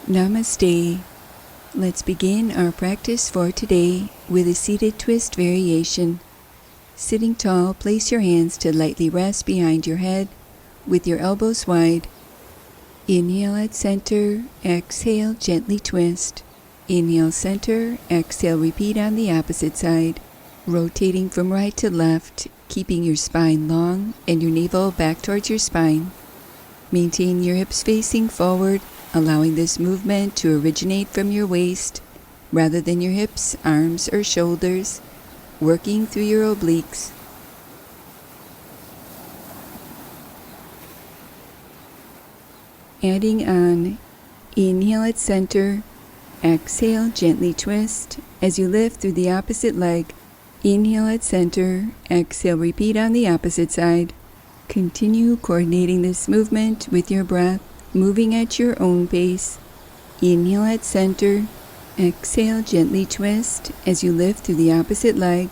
Namaste. Let's begin our practice for today with a seated twist variation. Sitting tall, place your hands to lightly rest behind your head with your elbows wide. Inhale at center, exhale, gently twist. Inhale center, exhale, repeat on the opposite side. Rotating from right to left, keeping your spine long and your navel back towards your spine. Maintain your hips facing forward, allowing this movement to originate from your waist rather than your hips, arms, or shoulders, working through your obliques. Adding on, inhale at center, exhale, gently twist as you lift through the opposite leg. Inhale at center, exhale, repeat on the opposite side. Continue coordinating this movement with your breath, moving at your own pace. Inhale at center, exhale, gently twist as you lift through the opposite leg,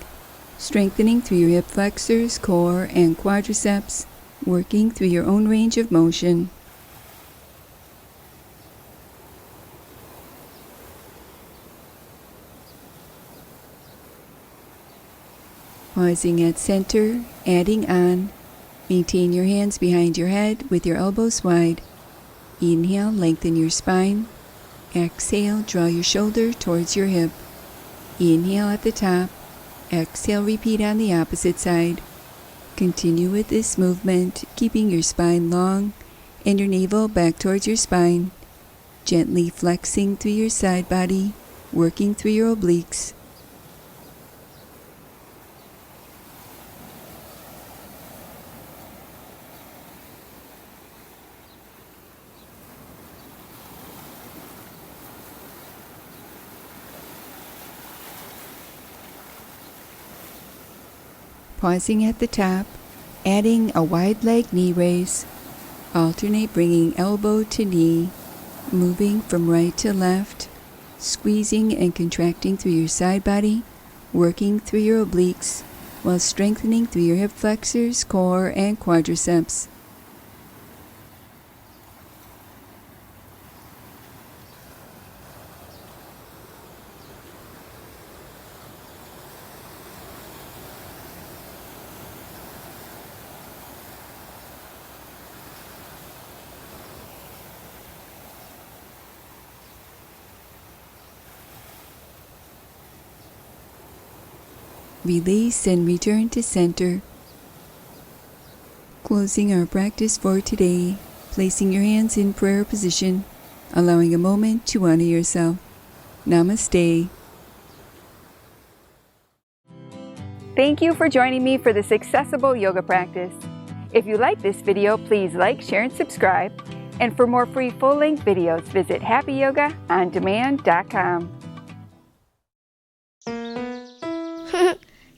strengthening through your hip flexors, core, and quadriceps, working through your own range of motion. Pausing at center, adding on. Maintain your hands behind your head with your elbows wide. Inhale, lengthen your spine. Exhale, draw your shoulder towards your hip. Inhale at the top. Exhale, repeat on the opposite side. Continue with this movement, keeping your spine long and your navel back towards your spine. Gently flexing through your side body, working through your obliques. Pausing at the top, adding a wide leg knee raise. Alternate bringing elbow to knee, moving from right to left, squeezing and contracting through your side body, working through your obliques, while strengthening through your hip flexors, core, and quadriceps. Release and return to center. Closing our practice for today, placing your hands in prayer position, allowing a moment to honor yourself. Namaste. Thank you for joining me for this accessible yoga practice. If you like this video, please like, share, and subscribe. And for more free full-length videos, visit happyyogaondemand.com.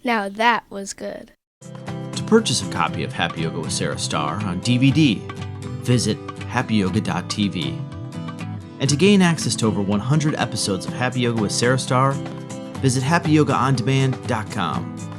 Now that was good. To purchase a copy of Happy Yoga with Sarah Starr on DVD, visit happyyoga.tv. And to gain access to over 100 episodes of Happy Yoga with Sarah Starr, visit happyyogaondemand.com.